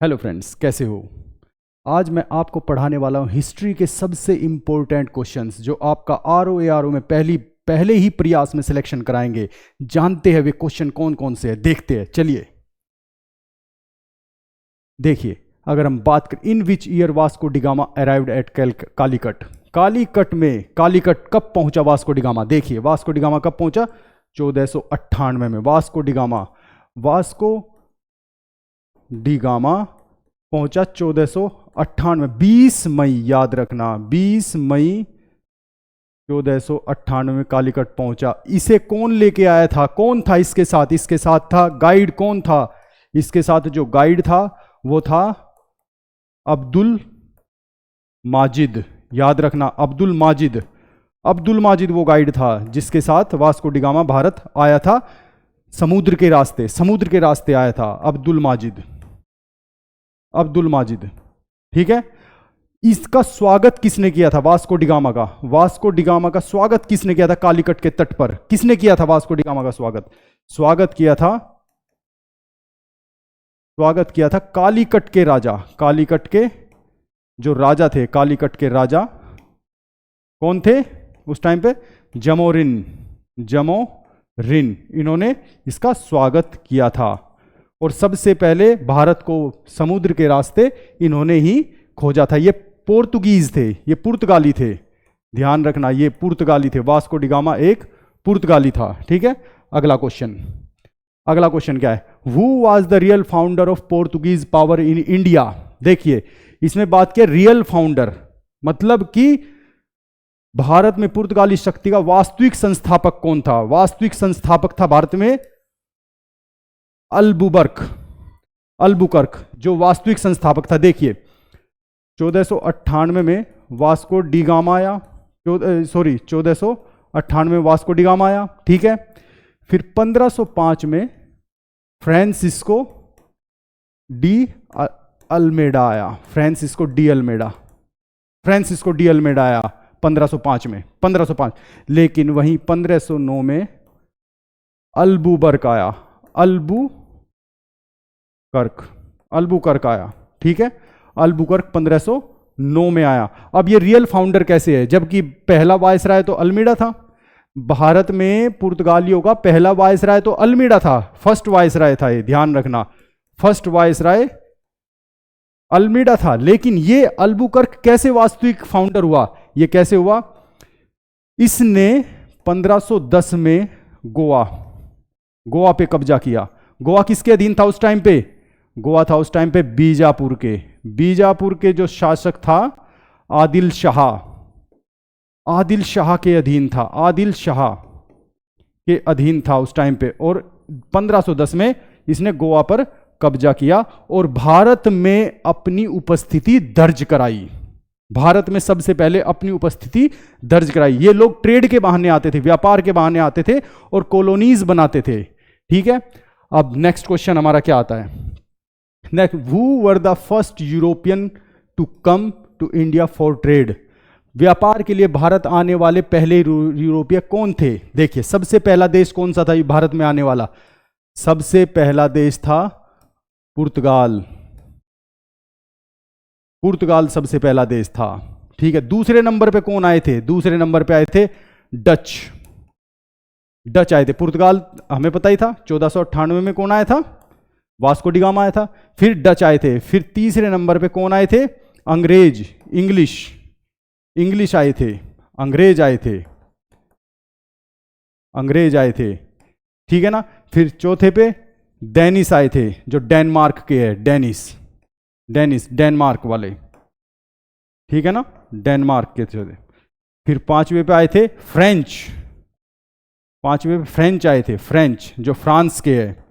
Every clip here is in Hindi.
हेलो फ्रेंड्स, कैसे हो। आज मैं आपको पढ़ाने वाला हूँ हिस्ट्री के सबसे इंपॉर्टेंट क्वेश्चंस जो आपका आरओ में पहले ही प्रयास में सिलेक्शन कराएंगे। जानते हैं वे क्वेश्चन कौन कौन से हैं, देखते हैं। चलिए देखिए, अगर हम बात करें in which year Vasco da Gama arrived at Calicut. Calicut कब पहुंचा वास्को डिगामा? देखिए वास्को डिगामा कब पहुंचा? 1498 में। वास्को डिगामा पहुंचा 1498। 20 मई, याद रखना, 20 मई 1498 में कालीकट पहुंचा। इसे कौन लेके आया था? कौन था इसके साथ? इसके साथ था गाइड। कौन था इसके साथ? जो गाइड था वो था अब्दुल माजिद। याद रखना, अब्दुल माजिद वो गाइड था जिसके साथ वास्को डिगामा भारत आया था। समुद्र के रास्ते आया था अब्दुल माजिद। ठीक है। इसका स्वागत किसने किया था? वास्को डिगामा का स्वागत किसने किया था? कालीकट के तट पर किसने किया था वास्को डिगामा का स्वागत किया था कालीकट के जो राजा थे। कालीकट के राजा कौन थे उस टाइम पे? जमोरिन। इन्होंने इसका स्वागत किया था और सबसे पहले भारत को समुद्र के रास्ते इन्होंने ही खोजा था। ये पोर्तुगीज थे, ये पुर्तगाली थे। ध्यान रखना, ये पुर्तगाली थे। वास्को डिगामा एक पुर्तगाली था। ठीक है। अगला क्वेश्चन क्या है? Who was the real founder of Portuguese power in India? देखिए इसमें बात किया रियल फाउंडर, मतलब कि भारत में पुर्तगाली शक्ति का वास्तविक संस्थापक कौन था? वास्तविक संस्थापक था भारत में अल्बुकर्क, जो वास्तविक संस्थापक था। देखिए 1498 में वास्को डिगामा आया। 1498 में वास्को डिगामा आया। ठीक है। फिर 1505 में फ्रांसिस्को डी अल्मेडा आया। फ्रांसिस्को डी अल्मेडा आया 1505 में। 1505। लेकिन वहीं 1509 में अल्बुकर्क आया। अल्बुकर्क आया। ठीक है। अल्बुकर्क 1509 में आया। अब ये रियल फाउंडर कैसे है जबकि पहला वायसराय तो अल्मीडा था? भारत में पुर्तगालियों का पहला वायसराय तो अल्मीडा था, फर्स्ट वायसराय था। ये ध्यान रखना, फर्स्ट वायसराय अल्मीडा था। लेकिन ये अल्बुकर्क कैसे वास्तविक फाउंडर हुआ? ये कैसे हुआ? इसने 1510 में गोवा पे कब्जा किया। गोवा किसके अधीन था उस टाइम पे? गोवा था उस टाइम पे बीजापुर के जो शासक था आदिल शाह के अधीन था उस टाइम पे। और 1510 में इसने गोवा पर कब्जा किया और भारत में अपनी उपस्थिति दर्ज कराई। भारत में सबसे पहले अपनी उपस्थिति दर्ज कराई। ये लोग ट्रेड के बहाने आते थे, व्यापार के बहाने आते थे और कॉलोनीज बनाते थे। ठीक है। अब नेक्स्ट क्वेश्चन हमारा क्या आता है? Next, who were the first European to come to India for trade? व्यापार के लिए भारत आने वाले पहले यूरोपीय कौन थे? देखिए सबसे पहला देश कौन सा था भारत में आने वाला? सबसे पहला देश था पुर्तगाल सबसे पहला देश था। ठीक है। दूसरे नंबर पे कौन आए थे? दूसरे नंबर पे आए थे डच आए थे। पुर्तगाल हमें पता ही था। 1498 में कौन आया था? वास्को डिगामा आया था। फिर डच आए थे। फिर तीसरे नंबर पे कौन आए थे? इंग्लिश आए थे। अंग्रेज आए थे। ठीक है ना। फिर चौथे पे डेनिस आए थे, जो डेनमार्क के है। डेनमार्क वाले। ठीक है ना, डेनमार्क के थे। फिर पांचवे पे आए थे फ्रेंच आए थे। फ्रेंच जो फ्रांस के है।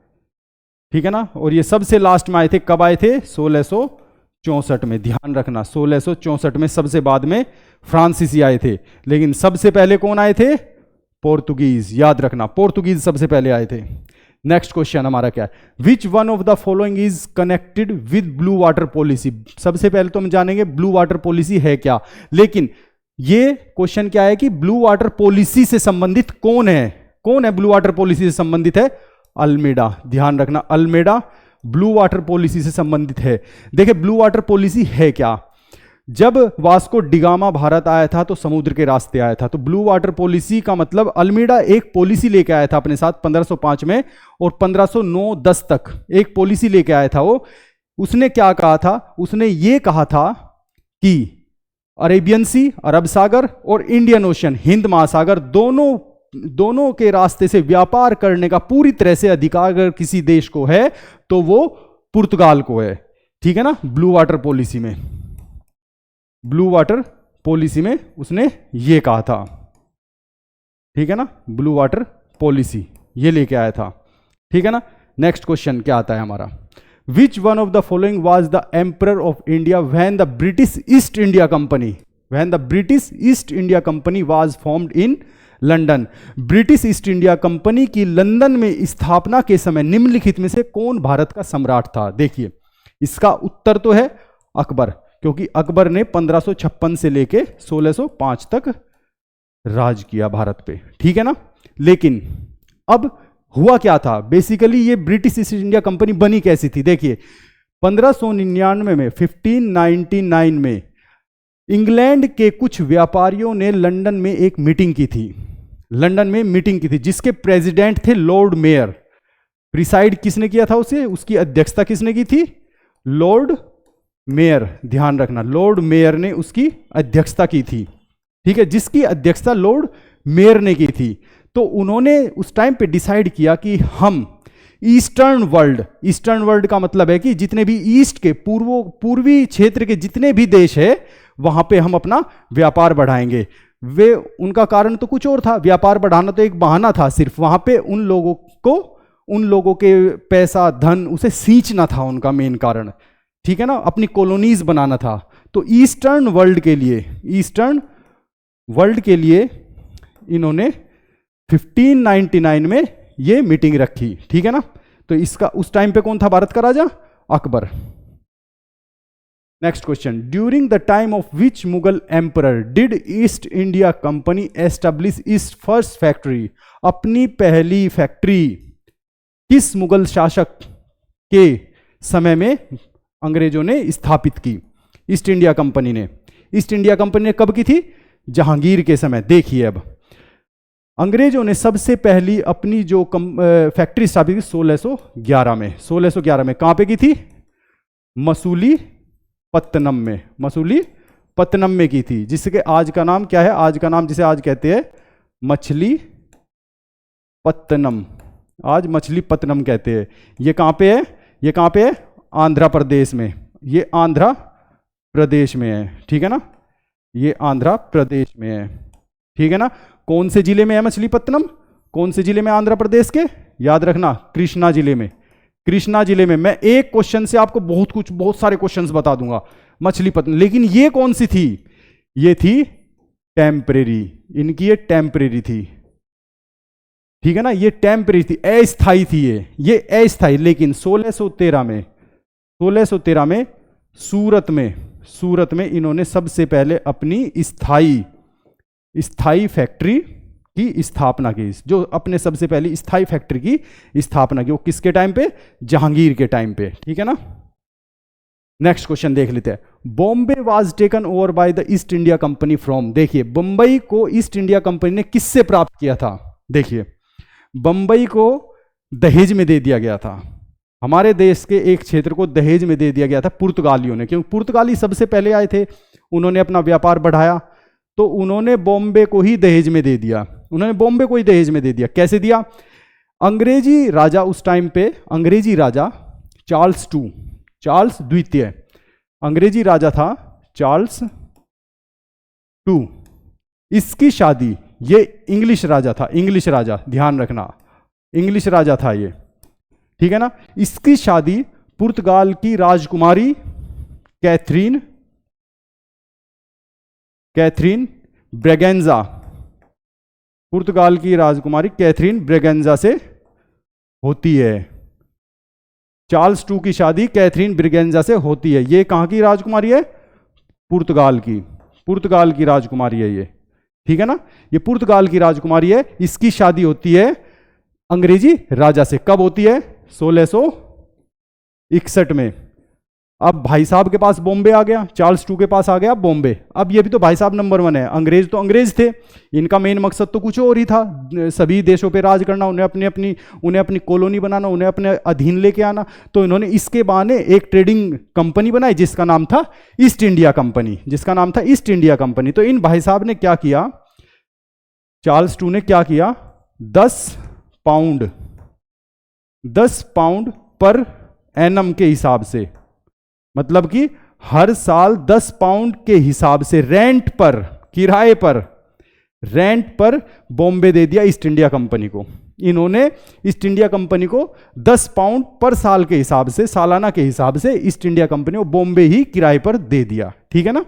ठीक है ना। और ये सबसे लास्ट में आए थे। कब आए थे? 1664 में। ध्यान रखना, 1664 में सबसे बाद में फ्रांसीसी आए थे। लेकिन सबसे पहले कौन आए थे? पोर्तुगीज। याद रखना, पोर्तुगीज सबसे पहले आए थे। नेक्स्ट क्वेश्चन हमारा क्या है? Which one of the following is connected with blue water policy? सबसे पहले तो हम जानेंगे ब्लू वाटर पॉलिसी है क्या। लेकिन ये क्वेश्चन क्या है कि ब्लू वाटर पॉलिसी से संबंधित कौन है? ब्लू वाटर पॉलिसी से संबंधित है? अल्मेडा। ध्यान रखना, अल्मेडा ब्लू वाटर पॉलिसी से संबंधित है। देखिए ब्लू वाटर पॉलिसी है क्या। जब वास्को डिगामा भारत आया था तो समुद्र के रास्ते आया था, तो ब्लू वाटर पॉलिसी का मतलब अल्मीडा एक पॉलिसी लेके आया था अपने साथ 1505 में, और 1509-10 तक एक पॉलिसी लेके आया था वो। उसने क्या कहा था, उसने ये कहा था कि अरेबियन सी, अरब सागर और इंडियन ओशन, हिंद महासागर, दोनों के रास्ते से व्यापार करने का पूरी तरह से अधिकार अगर किसी देश को है तो वो पुर्तगाल को है। ठीक है ना। ब्लू वाटर पॉलिसी में उसने ये कहा था। ठीक है ना, ब्लू वाटर पॉलिसी ये लेके आया था। ठीक है ना। नेक्स्ट क्वेश्चन क्या आता है हमारा, which one of the following was the emperor of India when the British east India Company was formed in London. British east India Company की लंदन में स्थापना के समय निम्नलिखित में से कौन भारत का सम्राट था। देखिए इसका उत्तर तो है अकबर, क्योंकि अकबर ने 1556 से लेके 1605 तक राज किया भारत पे। ठीक है ना। लेकिन अब हुआ क्या था, बेसिकली ये ब्रिटिश ईस्ट इंडिया कंपनी बनी कैसी थी। देखिए 1599 में 1599 में इंग्लैंड के कुछ व्यापारियों ने लंदन में एक मीटिंग की थी, जिसके प्रेसिडेंट थे लॉर्ड मेयर। प्रिसाइड किसने किया था उसे, उसकी अध्यक्षता किसने की थी, लॉर्ड मेयर। ध्यान रखना, लॉर्ड मेयर ने उसकी अध्यक्षता की थी। ठीक है, जिसकी अध्यक्षता लॉर्ड मेयर ने की थी। तो उन्होंने उस टाइम पे डिसाइड किया कि हम ईस्टर्न वर्ल्ड का मतलब है कि जितने भी ईस्ट के पूर्वी क्षेत्र के जितने भी देश है वहां पे हम अपना व्यापार बढ़ाएंगे। वे उनका कारण तो कुछ और था, व्यापार बढ़ाना तो एक बहाना था सिर्फ। वहां पे उन लोगों के पैसा धन उसे सींचना था उनका मेन कारण। ठीक है ना, अपनी कॉलोनीज बनाना था। तो ईस्टर्न वर्ल्ड के लिए इन्होंने 1599 में ये मीटिंग रखी। ठीक है ना। तो इसका उस टाइम पे कौन था भारत का राजा, Akbar. Next question, during the time of which Mughal emperor did East India Company establish its first factory. अपनी पहली फैक्ट्री किस मुगल शासक के समय में अंग्रेजों ने स्थापित की। ईस्ट इंडिया कंपनी ने कब की थी, जहांगीर के समय। देखिए अब अंग्रेजों ने सबसे पहली अपनी जो फैक्ट्री स्थापित की 1611 में कहां पे की थी, मसूलीपत्तनम में की थी, जिसके आज का नाम क्या है, आज का नाम जिसे आज कहते हैं मछलीपत्तनम, आज मछलीपत्तनम कहते हैं। ये कहां पे है, आंध्र प्रदेश में। ये आंध्र प्रदेश में है। ठीक है ना, ये आंध्र प्रदेश में है। ठीक है ना। कौन से जिले में है मछलीपत्तनम, कौन से जिले में, आंध्र प्रदेश के, याद रखना कृष्णा जिले में। मैं एक क्वेश्चन से आपको बहुत सारे क्वेश्चंस बता दूंगा मछलीपत्तनम। लेकिन ये कौन सी थी, ये थी टेम्परेरी, इनकी ये टेम्परेरी थी। ठीक है ना, ये टेम्परेरी थी, अस्थाई थी ये अस्थाई। लेकिन 1613 में सूरत में इन्होंने सबसे पहले अपनी स्थाई फैक्ट्री की स्थापना की। जो अपने सबसे पहली स्थाई फैक्ट्री की स्थापना की, वो किसके टाइम पे, जहांगीर के टाइम पे। ठीक है ना। नेक्स्ट क्वेश्चन देख लेते हैं, Bombay was taken over by the east India company from. देखिए बंबई को ईस्ट इंडिया कंपनी ने किससे प्राप्त किया था। देखिए बंबई को दहेज में दे दिया गया था, हमारे देश के एक क्षेत्र को दहेज में दे दिया गया था पुर्तगालियों ने, क्योंकि पुर्तगाली सबसे पहले आए थे, उन्होंने अपना व्यापार बढ़ाया, तो उन्होंने बॉम्बे को ही दहेज में दे दिया। कैसे दिया, अंग्रेजी राजा उस टाइम पे, अंग्रेजी राजा चार्ल्स द्वितीय, अंग्रेजी राजा था चार्ल्स टू। इसकी शादी, ये इंग्लिश राजा, ध्यान रखना इंग्लिश राजा था ये। ठीक है ना। इसकी शादी पुर्तगाल की राजकुमारी कैथरीन ब्रेगेंजा, पुर्तगाल की राजकुमारी कैथरीन ब्रेगेंजा से होती है। चार्ल्स टू की शादी कैथरीन ब्रेगेंजा से होती है। ये कहां की राजकुमारी है, पुर्तगाल की राजकुमारी है ये। ठीक है ना, ये पुर्तगाल की राजकुमारी है। इसकी शादी होती है अंग्रेजी राजा से। कब होती है, 61 में। अब भाई साहब के पास बॉम्बे आ गया, चार्ल्स टू के पास आ गया बॉम्बे। अब ये भी तो भाई साहब नंबर 1 है, अंग्रेज तो अंग्रेज थे, इनका मेन मकसद तो कुछ और ही था, सभी देशों पे राज करना, उन्हें अपनी कॉलोनी बनाना, उन्हें अपने अधीन लेके आना। तो इन्होंने इसके बहाने एक ट्रेडिंग कंपनी बनाई जिसका नाम था ईस्ट इंडिया कंपनी, जिसका नाम था ईस्ट इंडिया कंपनी। तो इन भाई साहब ने क्या किया, चार्ल्स टू ने क्या किया, 10 पाउंड पर एनम के हिसाब से, मतलब कि हर साल 10 पाउंड के हिसाब से रेंट पर, किराए पर, रेंट पर बॉम्बे दे दिया ईस्ट इंडिया कंपनी को। इन्होंने ईस्ट इंडिया कंपनी को 10 पाउंड पर साल के हिसाब से, सालाना के हिसाब से ईस्ट इंडिया कंपनी को बॉम्बे ही किराए पर दे दिया। ठीक है ना।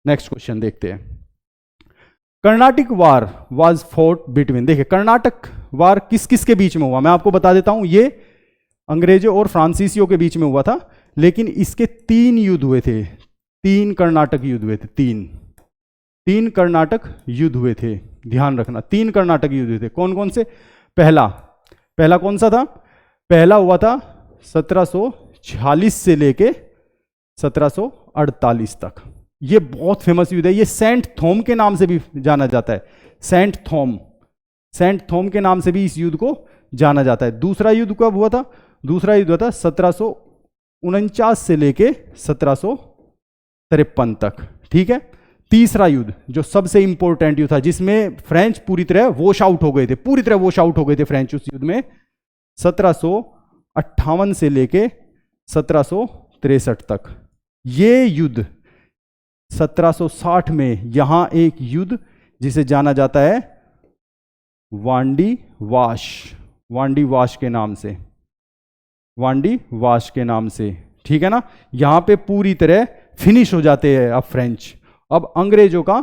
नेक्स्ट क्वेश्चन देखते हैं। Carnatic war was fought between, देखिए कर्नाटक वार किस किस के बीच में हुआ, मैं आपको बता देता हूं। ये अंग्रेजों और फ्रांसीसियों के बीच में हुआ था, लेकिन इसके 3 युद्ध हुए थे, 3 कर्नाटक युद्ध हुए थे, 3 कर्नाटक युद्ध हुए थे, ध्यान रखना 3 कर्नाटक युद्ध हुए थे। कौन कौन से, पहला कौन सा था, पहला हुआ था 1746 से लेके 1748 तक। ये बहुत फेमस युद्ध है, ये सेंट थॉम के नाम से भी जाना जाता है, सेंट थॉम के नाम से भी इस युद्ध को जाना जाता है। दूसरा युद्ध कब हुआ था, दूसरा युद्ध हुआ था 1749 से लेके 1753 तक। ठीक है। तीसरा युद्ध जो सबसे इंपॉर्टेंट युद्ध था, जिसमें फ्रेंच पूरी तरह वॉश आउट हो गए थे, पूरी तरह वॉश आउट हो गए थे फ्रेंच उस युद्ध में, 1758 से लेके 1763 तक। ये युद्ध 1760 में यहां एक युद्ध जिसे जाना जाता है वांडी वाश के नाम से, वांडी वाश के नाम से। ठीक है ना। यहां पे पूरी तरह फिनिश हो जाते हैं अब फ्रेंच, अब अंग्रेजों का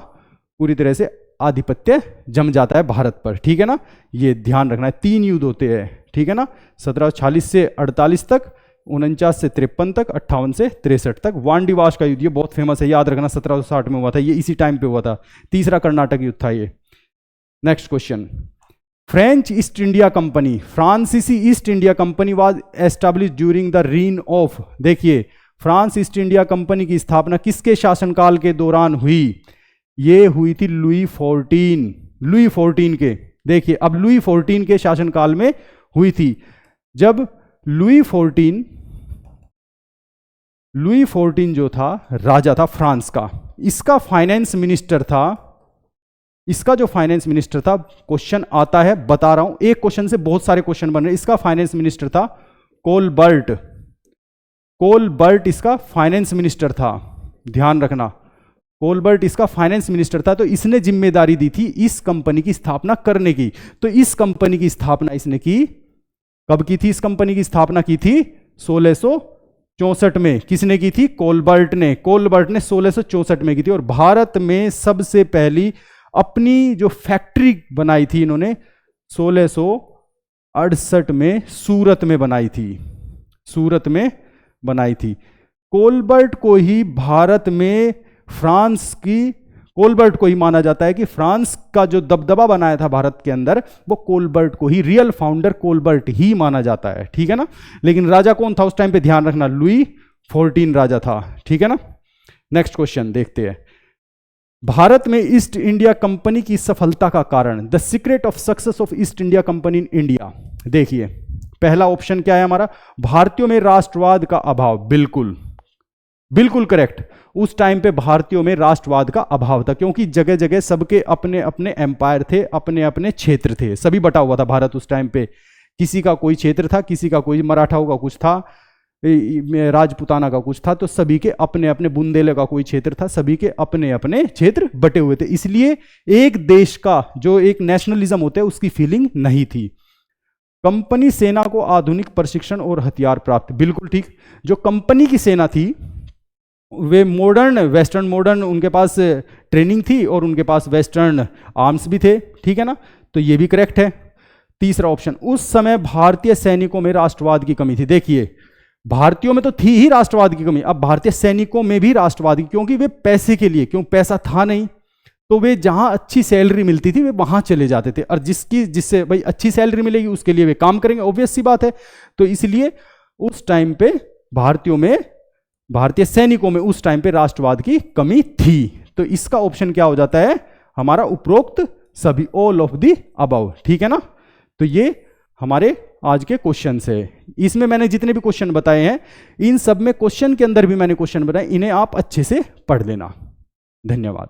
पूरी तरह से आधिपत्य जम जाता है भारत पर। ठीक है ना। ये ध्यान रखना है, 3 युद्ध होते हैं। ठीक है ना। 1746 से 48 तक, 49 से 53 तक, 58 से 63 तक। वांडी वाश का युद्ध ये बहुत फेमस है, याद रखना 1760 में हुआ था, ये इसी टाइम पे हुआ था। तीसरा कर्नाटक युद्ध था ये। Next question. French East India Company, फ्रांसीसी East India Company was established during the reign of, देखिए फ्रांस ईस्ट इंडिया कंपनी की स्थापना किसके शासनकाल के दौरान हुई, ये हुई थी लुई 14 के। देखिए अब लुई 14 के शासनकाल में हुई थी, जब लुई 14 जो था राजा था फ्रांस का, इसका फाइनेंस मिनिस्टर था, इसका जो फाइनेंस मिनिस्टर था, क्वेश्चन आता है बता रहा हूं, एक क्वेश्चन से बहुत सारे क्वेश्चन बन रहे हैं। इसका फाइनेंस मिनिस्टर था कोलबर्ट इसका फाइनेंस मिनिस्टर था, ध्यान रखना कोलबर्ट इसका फाइनेंस मिनिस्टर था। तो इसने जिम्मेदारी दी थी इस कंपनी की स्थापना करने की। तो इस कंपनी की स्थापना इसने की, कब की थी, इस कंपनी की स्थापना की थी 1664 में। किसने की थी, कोलबर्ट ने 1664 में की थी। और भारत में सबसे पहली अपनी जो फैक्ट्री बनाई थी इन्होंने 1668 में सूरत में बनाई थी। कोलबर्ट को ही भारत में कोलबर्ट को ही माना जाता है कि फ्रांस का जो दबदबा बनाया था भारत के अंदर, वो कोलबर्ट को ही, रियल फाउंडर कोलबर्ट ही माना जाता है। ठीक है ना। लेकिन राजा कौन था उस टाइम पे, ध्यान रखना लुई 14 राजा था। ठीक है ना। नेक्स्ट क्वेश्चन देखते हैं। भारत में ईस्ट इंडिया कंपनी की सफलता का कारण, the secret of success of east India company in India. देखिए पहला ऑप्शन क्या है हमारा, भारतीयों में राष्ट्रवाद का अभाव। बिल्कुल करेक्ट। उस टाइम पे भारतीयों में राष्ट्रवाद का अभाव था, क्योंकि जगह जगह सबके अपने अपने एम्पायर थे, अपने अपने क्षेत्र थे, सभी बटा हुआ था भारत उस टाइम पे। किसी का कोई क्षेत्र था, किसी का कोई मराठाओं का कुछ था, राजपुताना का कुछ था, तो सभी के अपने अपने, बुंदेले का कोई क्षेत्र था, सभी के अपने अपने क्षेत्र बटे हुए थे। इसलिए एक देश का जो एक नेशनलिज्म होता है उसकी फीलिंग नहीं थी। कंपनी सेना को आधुनिक प्रशिक्षण और हथियार प्राप्त, बिल्कुल ठीक। जो कंपनी की सेना थी वे वेस्टर्न मॉडर्न उनके पास ट्रेनिंग थी और उनके पास वेस्टर्न आर्म्स भी थे। ठीक है ना। तो ये भी करेक्ट है। तीसरा ऑप्शन, उस समय भारतीय सैनिकों में राष्ट्रवाद की कमी थी। देखिए भारतीयों में तो थी ही राष्ट्रवाद की कमी, अब भारतीय सैनिकों में भी राष्ट्रवाद की, क्योंकि वे पैसे के लिए, क्यों पैसा था नहीं, तो वे जहां अच्छी सैलरी मिलती थी वे वहां चले जाते थे। और जिससे भाई अच्छी सैलरी मिलेगी उसके लिए वे काम करेंगे, ऑब्वियस सी बात है। तो इसलिए उस टाइम पे भारतीय सैनिकों में उस टाइम पे राष्ट्रवाद की कमी थी। तो इसका ऑप्शन क्या हो जाता है हमारा, उपरोक्त सभी, ऑल ऑफ द अबव। ठीक है ना। तो ये हमारे आज के क्वेश्चन है। इसमें मैंने जितने भी क्वेश्चन बताए हैं, इन सब में क्वेश्चन के अंदर भी मैंने क्वेश्चन बताए, इन्हें आप अच्छे से पढ़ लेना। धन्यवाद।